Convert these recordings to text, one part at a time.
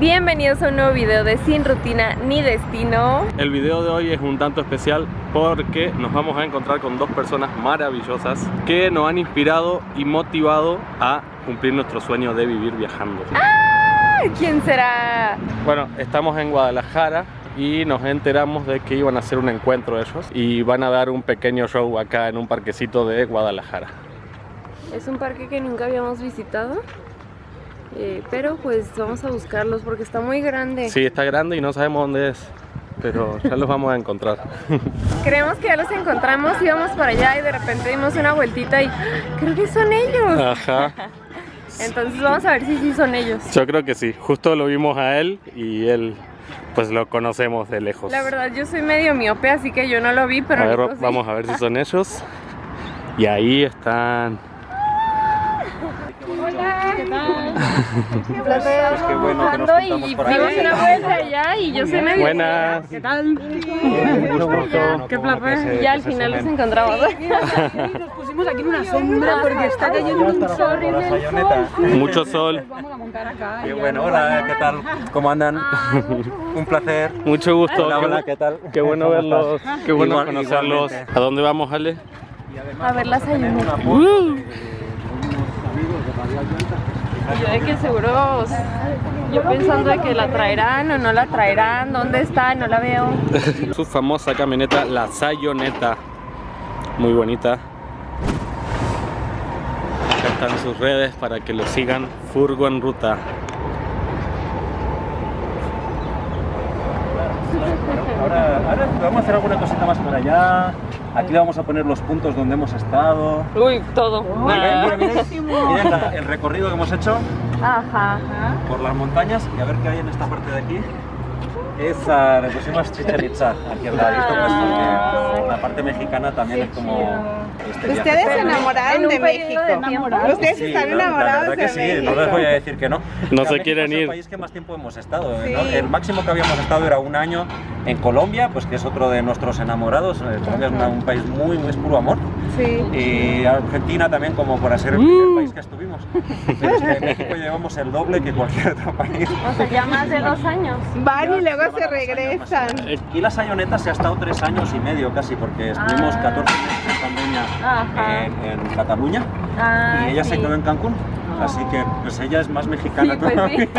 Bienvenidos a un nuevo video de Sin Rutina ni Destino. El video de hoy es un tanto especial porque nos vamos a encontrar con dos personas maravillosas que nos han inspirado y motivado a cumplir nuestro sueño de vivir viajando. ¡Ah! ¿Quién será? Bueno, estamos en Guadalajara y nos enteramos de que iban a hacer un encuentro ellos y van a dar un pequeño show acá en un parquecito de Guadalajara. Es un parque que nunca habíamos visitado. Pero pues vamos a buscarlos porque está muy grande. Sí, está grande y no sabemos dónde es, pero ya los vamos a encontrar. Creemos que ya los encontramos, íbamos para allá y de repente dimos una vueltita y creo que son ellos. Ajá. Entonces vamos a ver si sí son ellos. Yo creo que sí, justo lo vimos a él y él pues lo conocemos de lejos. La verdad yo soy medio miope, así que yo no lo vi, pero a ver, Nico sí. Vamos a ver si son ellos. Y ahí están. Hola, ¿qué tal? Pues qué bueno que nos juntamos y por dimos aquí. una vuelta allá y yo soy medio... Buenas. ¿Qué tal? Mucho gusto. Qué placer. Ya al final los encontramos. Nos pusimos aquí en una sombra porque está cayendo un sol horrible. Mucho sol. Vamos a montar acá. Qué bueno, hola, ¿qué tal? ¿Cómo andan? Un placer. Mucho gusto. Hola, hola, ¿qué tal? Qué bueno ¿Cómo verlos. estás? Qué bueno Igual- conocerlos. igualmente. ¿A dónde vamos, Ale? A ver las ayunas. Yo de que seguro, yo pensando de que la traerán o no la traerán, ¿dónde está? No la veo. Su famosa camioneta, la Sayoneta. Muy bonita. Acá están sus redes para que lo sigan. Furgo en ruta. Ahora vamos a hacer alguna cosita más para allá. Aquí le vamos a poner los puntos donde hemos estado. Uy, todo. Miren el recorrido que hemos hecho Ajá. por las montañas y a ver qué hay en esta parte de aquí. Le pusimos Chichén Itzá aquí al ladito, pues porque la parte mexicana también es como este viaje. Ustedes se enamoraron En de un periodo de México. tiempo. Ustedes Sí, están no, la enamorados verdad de que sí, México. no les voy a decir que no. No se México quieren es ir. el país que más tiempo hemos estado. Sí. ¿No? El máximo que habíamos estado era un año en Colombia, pues que es otro de nuestros enamorados. Colombia es un país muy es puro amor. Sí. Y Argentina también, como para ser el primer país que estuvimos. Pero es que en México llevamos el doble que cualquier otro país. O sea, ya más de 2 años. Van y Ya luego se se van a regresan. Y la Sayoneta se ha estado 3 años y medio casi, porque estuvimos 14 meses en pandemia Ajá. en Cataluña Ah, y ella se sí. quedó en Cancún. Así que pues ella es más mexicana Sí, pues todavía. sí.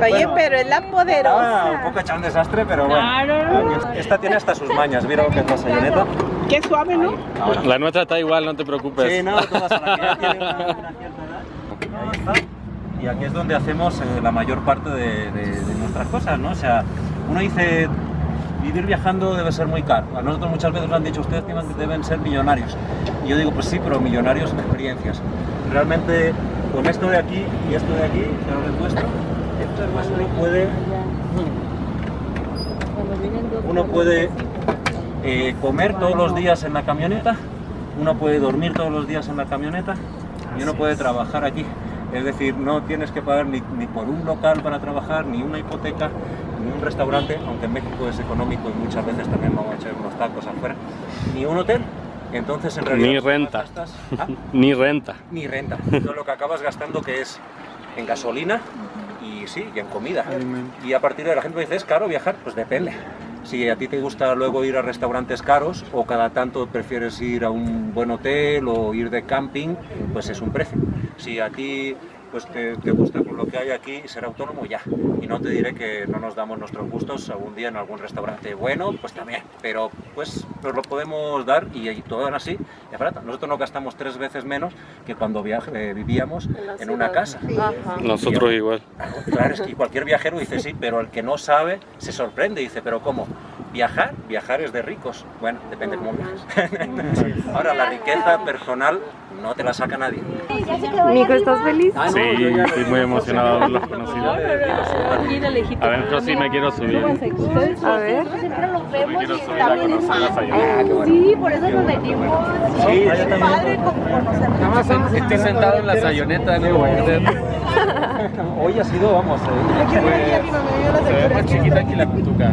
Oye, Bueno, pero es la Estaba un poderosa. poco hecha un desastre, pero bueno. Aquí- Esta tiene hasta sus mañas, mira lo que es la Sayoneta. Qué suave, ¿no? Ahora. La nuestra está igual, no te preocupes. Sí, no, todas son aquí. Ya tiene una cierta edad. Ahí está. Y aquí es donde hacemos la mayor parte de nuestras cosas, ¿no? O sea, uno dice, vivir viajando debe ser muy caro. A nosotros muchas veces nos han dicho, ustedes deben ser millonarios. Y yo digo, pues sí, pero millonarios en experiencias. Realmente, con esto de aquí y esto de aquí, que ahora les muestro, pues uno puede comer todos los días en la camioneta, uno puede dormir todos los días en la camioneta y uno puede trabajar aquí. Es decir, no tienes que pagar ni por un local para trabajar, ni una hipoteca, ni un restaurante, aunque en México es económico y muchas veces también vamos a echar unos tacos afuera, ni un hotel. Entonces, en realidad, Ni lo que renta. gastas- Ni renta. ni renta. Todo lo que acabas gastando que es en gasolina y sí, y en comida. Y a partir de ahí la gente me dice, ¿es caro viajar? Pues depende. Si a ti te gusta luego ir a restaurantes caros o cada tanto prefieres ir a un buen hotel o ir de camping, pues es un precio. Si a ti pues te gusta con lo que hay aquí ser autónomo, ya. Y no te diré que no nos damos nuestros gustos algún día en algún restaurante bueno, pues también. Pero pues nos lo podemos dar y todo aún así es barato. Nosotros no gastamos 3 veces menos que cuando vivíamos en una casa. Ajá. Nosotros igual. Claro, es que cualquier viajero dice sí, pero el que no sabe se sorprende y dice, pero ¿cómo? ¿Viajar? Viajar es de ricos. Bueno, depende cómo viajes. Ahora, la riqueza personal no te la saca nadie. Nico, ¿estás feliz? Sí, estoy muy emocionado de haberlos conocido. A ver, yo sí me quiero subir. A ver. Me quiero subir a conocer la Sayoneta. Sí, por eso nos venimos. Sí, Es padre como conocer. Nada más estoy sentado en la Sayoneta, ¿no? hoy ha sido, vamos, Se ve más chiquita que la Cutuca.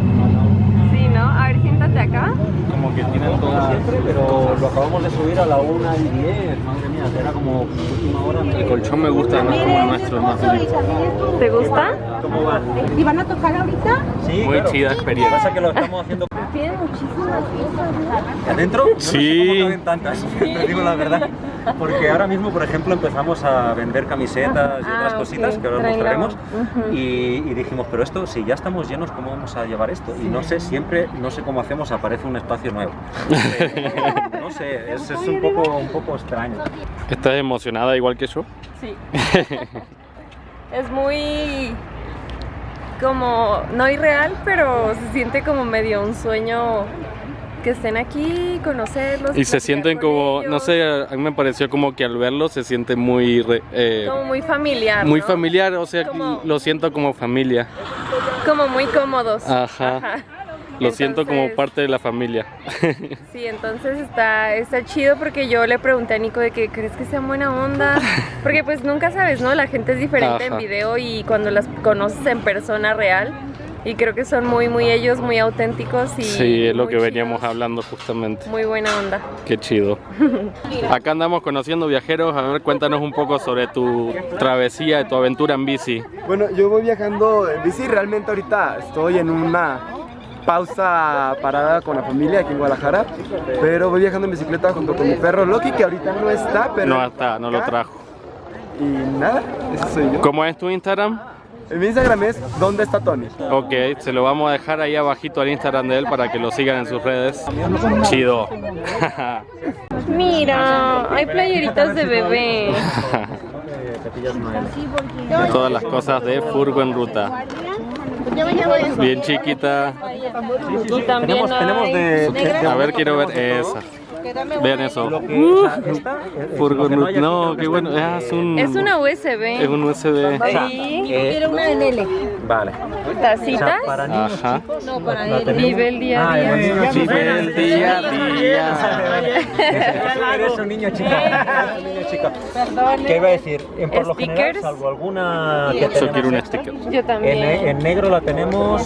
Sí, ¿no? ¿no? A ver, siéntate acá. Como que tienen todas... Siempre, pero lo acabamos de subir a la 1:10. Madre mía, era como última hora. El colchón me gusta, no es como el nuestro, es más bonito. ¿Te gusta? ¿Cómo va? ¿Y van a tocar ahorita? Sí, Muy claro. chida Lo que experiencia. pasa es que lo estamos haciendo... Tiene muchísimas cosas. ¿Adentro? No sé Sí. cómo caben tantas, te digo la verdad. Porque ahora mismo, por ejemplo, empezamos a vender camisetas y otras ok. cositas que ahora Traen la- mostraremos. Y dijimos, pero esto, si ya estamos llenos, ¿cómo vamos a llevar esto? Y no sé, siempre, no sé cómo hacemos, aparece un espacio nuevo. No sé, es un poco extraño. ¿Estás emocionada igual que yo? Sí. Es muy como, no irreal, pero se siente como medio un sueño que estén aquí, conocerlos. Y se platicar sienten con como, ellos. no sé, a mí me pareció como que al verlos se siente muy... Como muy familiar. muy ¿no? familiar, o sea, Como- lo siento como familia. Como muy cómodos. Ajá. Lo siento como Entonces, parte de la familia. Sí, entonces está chido porque yo le pregunté a Nico de que crees que sean buena onda, porque pues nunca sabes, ¿no? La gente es diferente en Ajá. video y cuando las conoces en persona real, y creo que son muy ellos, muy auténticos y Sí, es lo muy que veníamos chidos, hablando justamente. muy buena onda. Qué chido. Acá andamos conociendo viajeros. A ver, cuéntanos un poco sobre tu travesía y tu aventura en bici. Bueno, yo voy viajando en bici, realmente ahorita estoy en una pausa parada con la familia aquí en Guadalajara, pero voy viajando en bicicleta junto con mi perro Loki, que ahorita no está, pero... No está, no lo trajo. Y nada, ese soy yo. ¿Cómo es tu Instagram? Mi Instagram es ¿Dónde está Tony? Ok, se lo vamos a dejar ahí abajito al Instagram de él para que lo sigan en sus redes. Chido. Mira, hay playeritas de bebé. Todas las cosas de Furgo en Ruta. Bien chiquita. Y también Tenemos hay... A ver, quiero ver esa. Vean eso. Furgo en Ruta. No, qué bueno. Es Es una USB. Es un USB. Y Quiero una de Nele. Vale. tacitas. Para niños Ajá. No, para él. Vive el día a día. Vive el día a día. Eres un niño chico. Eres un niño chico. ¿Qué iba a decir? Por lo general, Stickers. salvo alguna que Yo quiero tenemos un sticker. Yo también. en negro la tenemos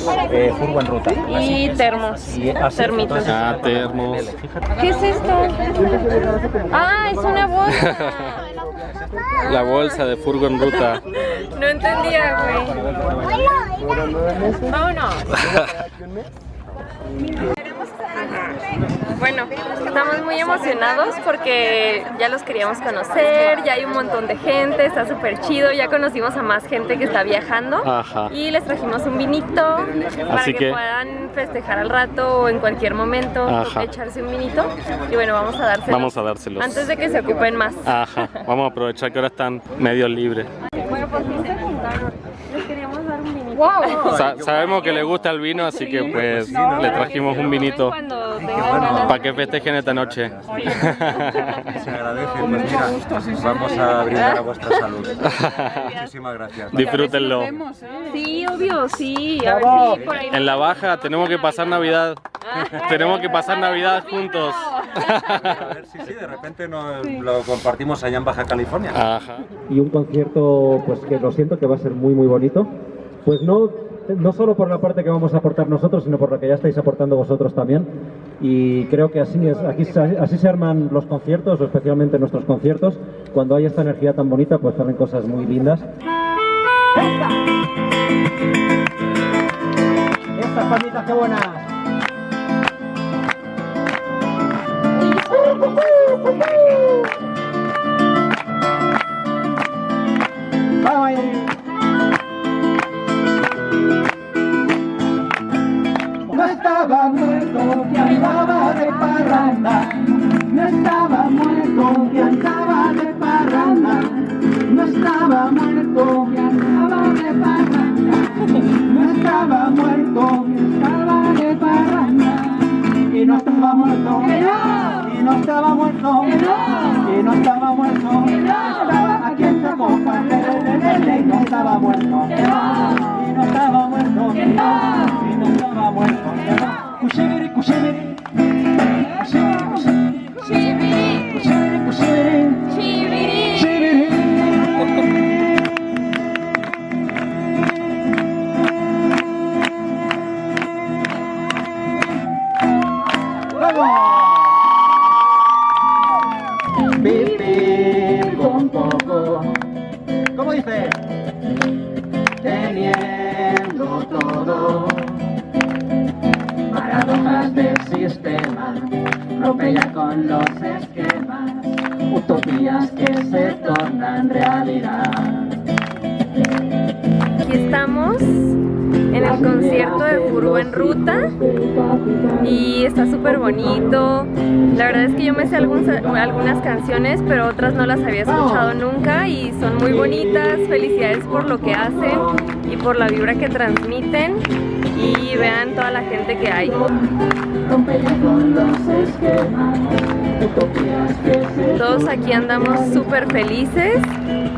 Furgo en Ruta. Y termos. Y así, Termitos. entonces, Ah, termos. ¿Qué es esto? Ah, es una bolsa. La bolsa de Furgo en Ruta. No entendía, güey. Vámonos. Bueno, estamos muy emocionados porque ya los queríamos conocer, ya hay un montón de gente, está súper chido, ya conocimos a más gente que está viajando Ajá. y les trajimos un vinito para Así que que- puedan festejar al rato o en cualquier momento Ajá. echarse un vinito y bueno, vamos a dárselos. Vamos a dárselos. Antes de que se ocupen más. Ajá. Vamos a aprovechar que ahora están medio libres. Bueno, pues sí se juntaron. Les queríamos dar un vinito. Sabemos que le gusta el vino, así que pues le trajimos un vinito Cuando tengan ganas. para que festejen esta noche. Se agradece. Pues mira, vamos a brindar a vuestra salud. Muchísimas gracias. Disfrútenlo. Sí, obvio, sí. A ver si por ahí. En la baja tenemos que pasar Navidad. Tenemos que pasar Navidad juntos. A ver si de repente lo compartimos allá en Baja California. Ajá. Y un concierto, pues que lo siento que va a ser muy bonito. Pues no solo por la parte que vamos a aportar nosotros, sino por la que ya estáis aportando vosotros también. Y creo que así es, así se arman los conciertos, o especialmente nuestros conciertos. Cuando hay esta energía tan bonita, pues salen cosas muy lindas. Estas palmitas, qué buenas. Vamos ahí. No estaba muerto que andaba de parranda. No estaba muerto que andaba de parranda. No estaba muerto que andaba de parranda. No estaba muerto que estaba de parranda. Y no estaba muerto. Y no estaba muerto. Y no estaba muerto. Estaba aquí en esta copa. Y no estaba muerto. Y no estaba muerto. Y no estaba muerto. Cushibiri, cushibiri. Cushibiri, cushibiri. Cushibiri, cushibiri. Chibiri. teniendo todo. Paradojas del sistema, rompe ya con los esquemas, utopías que se tornan realidad. Aquí estamos en el concierto de Furbo en Ruta y está súper bonito. La verdad es que yo me sé algunas canciones, pero otras no las había escuchado nunca y son muy bonitas. Felicidades por lo que hacen y por la vibra que transmiten, y vean toda la gente que hay. Todos aquí andamos súper felices,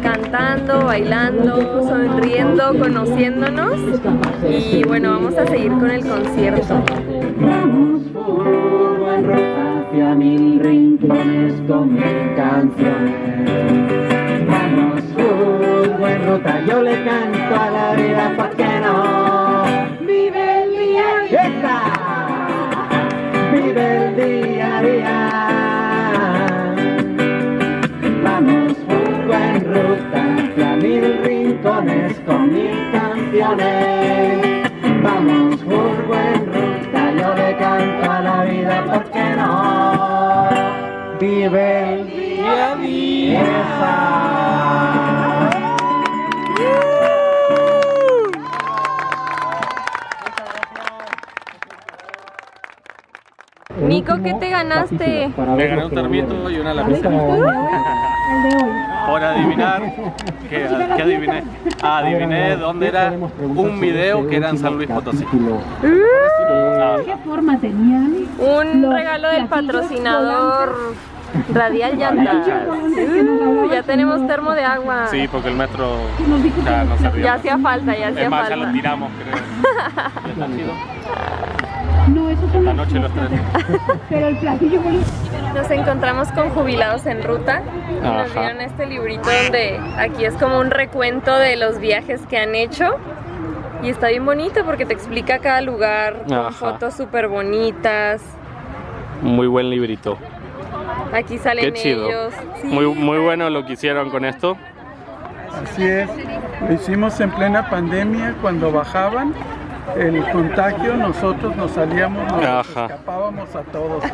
cantando, bailando, sonriendo, conociéndonos, y bueno, vamos a seguir con el concierto. Vamos Furbo en ruta hacia 1000 rincones con 1000 canciones. Vamos Furbo en ruta, yo le canto a la vida, ¿por qué no? Vive el día a día, vive el día a día. Vamos Furbo en ruta hacia 1000 rincones con 1000 canciones. Vamos Furbo en ruta, yo le canto a la vida, ¿por qué no? Vive el día a día. Nico, ¿qué te ganaste? Me gané un termito y una lapicera. Por adivinar, ¿qué adiviné? Adiviné dónde era un video que era en San Luis Potosí. ¿Qué forma tenían? Un regalo del patrocinador Radial Llantas. Ya tenemos termo de agua. Sí, porque el metro ya no servía. Ya hacía falta, ya hacía Es más, ya falta. lo tiramos, creo. ¿Ya está chido? No, eso son La noche los tres. pero el platillo bonito. Nos encontramos con Jubilados en Ruta. Nos Ajá. dieron este librito donde aquí es como un recuento de los viajes que han hecho. Y está bien bonito porque te explica cada lugar con Ajá. fotos súper bonitas. Muy buen librito. Aquí salen Qué chido. ellos. Sí. Muy bueno lo que hicieron con esto. Así es, lo hicimos en plena pandemia cuando bajaban el contagio, nosotros nos salíamos, nos Ajá. escapábamos a todos.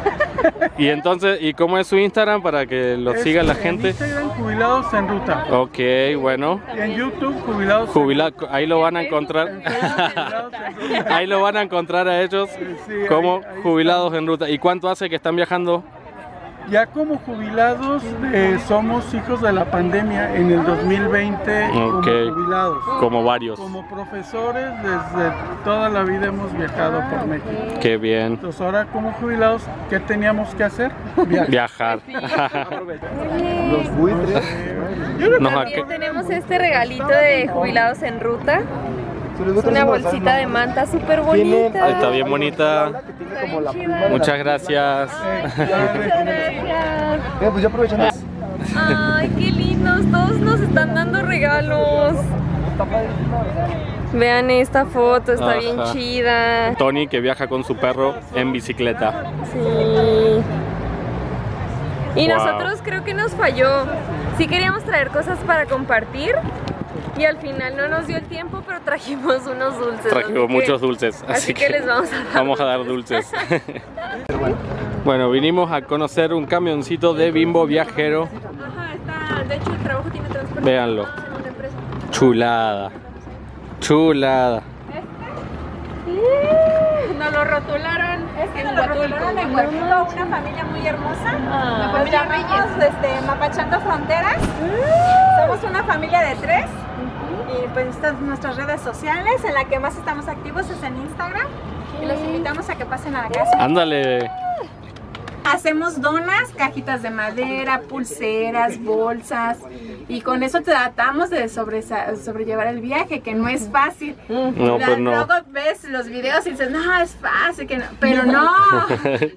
Y entonces, ¿y cómo es su Instagram para que lo siga la gente? En Instagram, Jubilados en Ruta. Ok, bueno. Y en YouTube, Jubilados en Ruta. Ahí lo van a encontrar. En Facebook, Jubilados en Ruta. Ahí lo van a encontrar a ellos Sí, como ahí Jubilados en Ruta. ¿Y cuánto hace que están viajando? Ya como jubilados, somos hijos de la pandemia en el 2020 Ok. como jubilados. Como varios. Como profesores, desde toda la vida hemos viajado por México. Qué bien. Entonces ahora como jubilados, ¿qué teníamos que hacer? Viajar. Los buitres. También tenemos este regalito de Jubilados en Ruta. Es una bolsita de manta súper bonita. Está bien bonita. Muchas gracias. Pues ya aprovechando. Ay, qué lindos, todos nos están dando regalos. Vean esta foto, está Ajá. bien chida. Tony que viaja con su perro en bicicleta. Sí. Y Wow. nosotros creo que nos falló. Sí queríamos traer cosas para compartir y al final no nos dio el tiempo, pero trajimos unos dulces. Trajimos muchos dulces, así que les vamos a dar. vamos a dar dulces. Bueno, vinimos a conocer un camioncito de Bimbo viajero. Ajá, está, de hecho el trabajo tiene transporte. Véanlo. En una empresa. Chulada. Chulada. Nos lo rotularon. Es que nos lo rotularon en Huerto, una familia muy hermosa. Ah. Nos llamamos Mapachando Fronteras. Somos una familia de 3. Y pues estas son nuestras redes sociales. En la que más estamos activos es en Instagram. Y los invitamos a que pasen a la casa. Ándale. Hacemos donas, cajitas de madera, pulseras, bolsas. Y con eso tratamos de sobrellevar el viaje, que no es fácil. No, pues no. Luego ves los videos y dices, no, es fácil, que no. Pero no.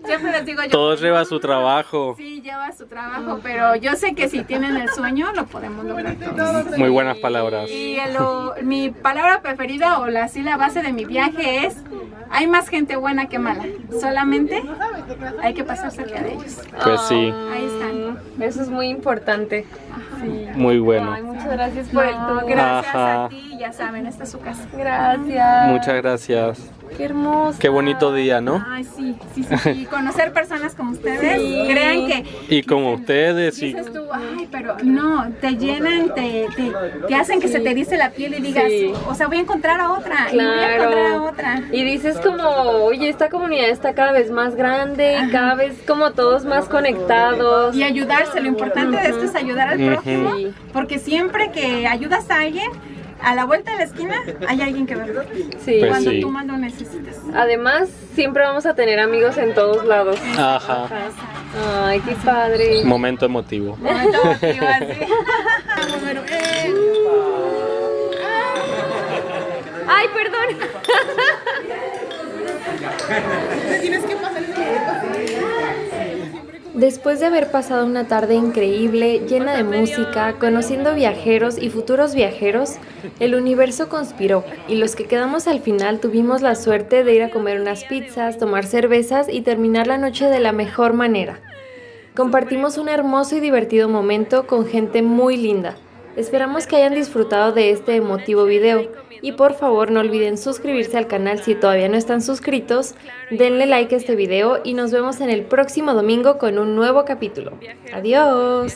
Siempre les digo yo. Todo lleva su trabajo. Sí, lleva su trabajo, pero yo sé que si tienen el sueño, lo podemos lograr todos. Muy buenas palabras. Y mi palabra preferida o la base de mi viaje es: hay más gente buena que mala. Solamente hay que pasar cerca de ellos. Pues sí, Ahí están. Eso es muy importante. Sí. muy bueno. Ay, muchas gracias por el tour. Gracias Ajá. a ti, ya saben, esta es su casa. Gracias. Muchas gracias. Qué hermoso. Qué bonito día, ¿no? Ay, sí. Conocer personas como ustedes, crean que Y como ustedes, y dices tú, ay, pero no, te llenan, te hacen que se te erice la piel y digas, Sí. o sea, voy a encontrar a otra, y voy a encontrar a Claro. otra. Y dices como, oye, esta comunidad está cada vez más grande y cada vez como todos más conectados. Y ayudarse, lo importante de esto es ayudar al prójimo, Sí. porque siempre que ayudas a alguien, a la vuelta de la esquina hay alguien que verlo. Sí. Pues Cuando sí. tú más lo necesitas. Además, siempre vamos a tener amigos en todos lados. Ajá. Ay, qué padre. Momento emotivo. Momento emotivo, así. Ay, perdón. Después de haber pasado una tarde increíble, llena de música, conociendo viajeros y futuros viajeros, el universo conspiró y los que quedamos al final tuvimos la suerte de ir a comer unas pizzas, tomar cervezas y terminar la noche de la mejor manera. Compartimos un hermoso y divertido momento con gente muy linda. Esperamos que hayan disfrutado de este emotivo video y por favor no olviden suscribirse al canal si todavía no están suscritos, denle like a este video y nos vemos en el próximo domingo con un nuevo capítulo. ¡Adiós!